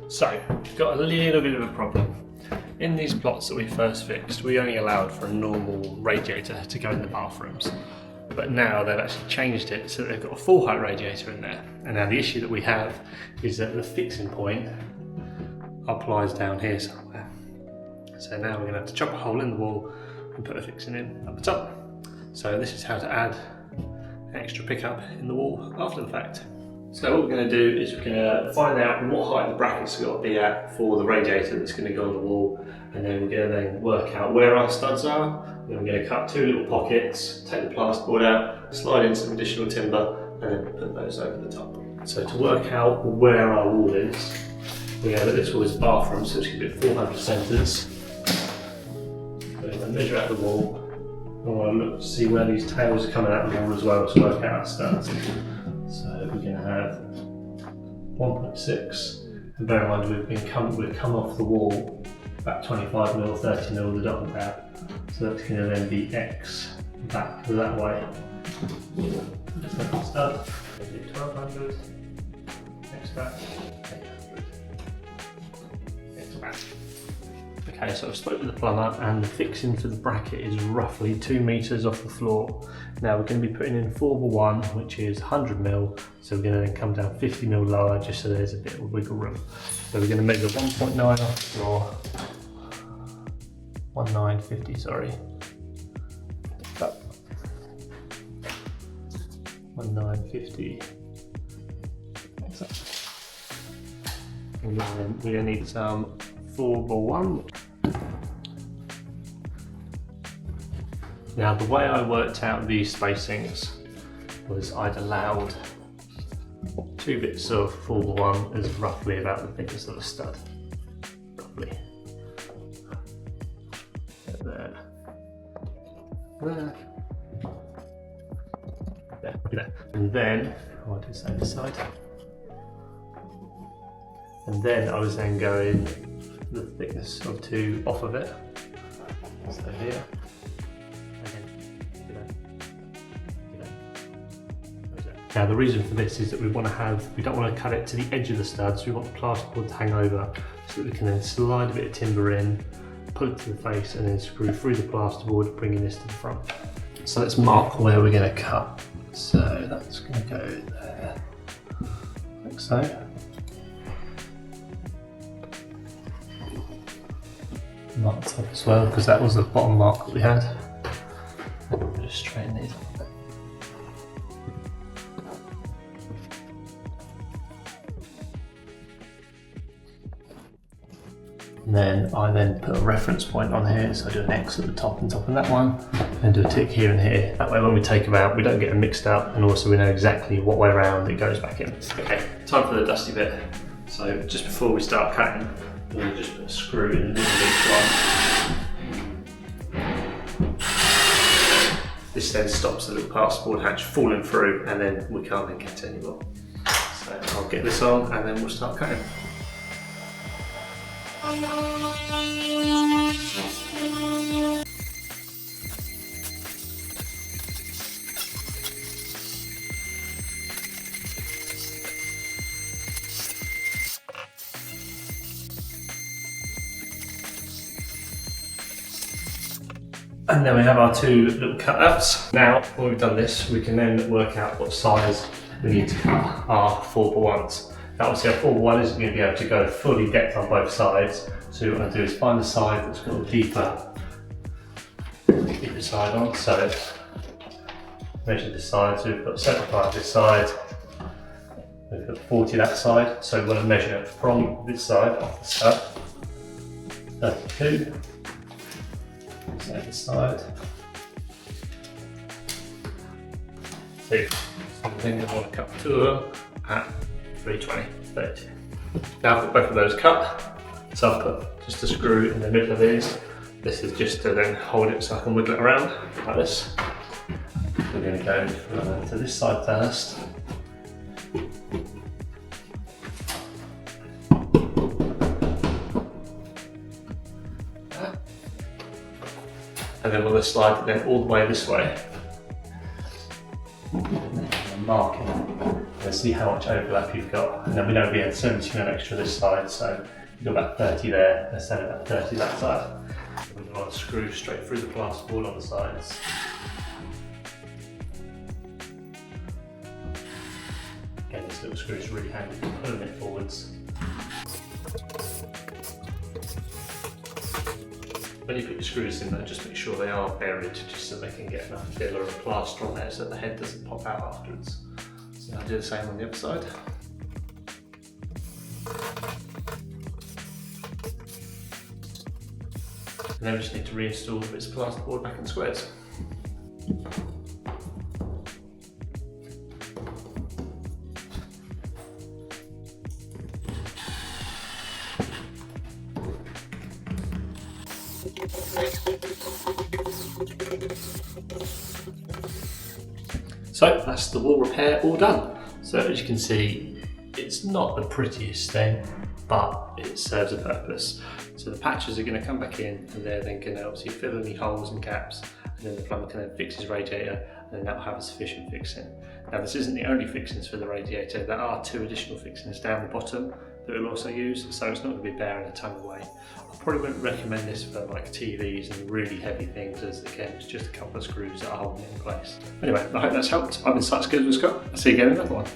So, we've got a little bit of a problem. In these plots that we first fixed, we only allowed for a normal radiator to go in the bathrooms. But now they've actually changed it so that they've got a full height radiator in there. And now the issue that we have is that the fixing point applies down here somewhere. So now we're going to have to chop a hole in the wall and put the fixing in at the top. So this is how to add an extra pickup in the wall after the fact. So what we're going to do is we're going to find out what height the brackets have got to be at for the radiator that's going to go on the wall, and then we're going to then work out where our studs are. Then we're going to cut 2 little pockets, take the plasterboard out, slide in some additional timber, and then put those over the top. So to work out where our wall is, we're going to look at this wall as a bathroom, so it's going to be 400 centres. We're going to measure out the wall. I want to look to see where these tails are coming out of the wall as well to work out our studs. So we're going to have 1.6, and bear in mind we've come off the wall about 25mm, 30mm the dot and dab, so that's going to then be X back that way. Just like the stud, 1200, X back, 800, X back. Okay, so I've spoken with the plumber and the fixing for the bracket is roughly 2 metres off the floor. Now we're going to be putting in 4x1, which is 100mm, so we're going to then come down 50mm lower just so there's a bit of wiggle room. So we're going to measure 1.9 off the floor, 1950, sorry. Up. 1950. And then we're going to need some 4x1. Now the way I worked out these spacings was I'd allowed 2 bits of 4x1 as roughly about the thickness of a stud. Roughly. There. There. There. There. And then, what did I say this side? And then I was then going the thickness of 2 off of it. So here. Now the reason for this is that we don't want to cut it to the edge of the studs, we want the plasterboard to hang over so that we can then slide a bit of timber in, pull it to the face and then screw through the plasterboard, bringing this to the front. So let's mark where we're going to cut. So that's going to go there, like so. Mark the top as well because that was the bottom mark that we had. And we'll just straighten these up a bit. And then I put a reference point on here, so I do an X at the top and top of that one, and do a tick here and here. That way when we take them out, we don't get them mixed up, and also we know exactly what way around it goes back in. Okay, time for the dusty bit. So just before we start cutting, we'll just put a screw in the middle of each one. This then stops the little plasterboard hatch falling through, and then we can't then cut it anymore. So I'll get this on, and then we'll start cutting. And then we have our 2 little cutouts. Now, when we've done this, we can then work out what size we need to cut our 4x1s. Now obviously our 4x1 isn't going to be able to go fully depth on both sides, so what I'm going to do is find the side that's got a deeper side on. So measure this side, so we've got 75 this side, we've got 40 that side, so we want to measure from this side off the stud, 32, so this side, 2. So then we want to cut 2 of them at 320, 30. Now I've got both of those cut, so I'll put just a screw in the middle of these. This is just to then hold it so I can wiggle it around like this. We're going to go to this side first. And then we'll slide it then all the way this way. And marking. Then and see how much overlap you've got. And then we know we had 70mm extra this side, so you've got about 30 there, instead of about 30 that side. We're going to screw straight through the plasterboard on the sides. Again, this little screw is really handy for pulling it forwards. When you put your screws in there, just make sure they are buried, just so they can get enough filler and plaster on there so the head doesn't pop out afterwards. So I'll do the same on the other side. And then we just need to reinstall the bits of plasterboard back in squares. So that's the wall repair all done. So as you can see, it's not the prettiest thing, but it serves a purpose. So the patches are going to come back in, and they're then going to obviously fill any holes and gaps, and then the plumber can then fix his radiator, and then that will have a sufficient fixing. Now this isn't the only fixings for the radiator. There are 2 additional fixings down the bottom that we'll also use, so it's not going to be bearing a ton away. I probably wouldn't recommend this for like TVs and really heavy things, as again it's just a couple of screws that are holding it in place. Anyway, I hope that's helped. I've been Such Good with Scott. I'll see you again in another one.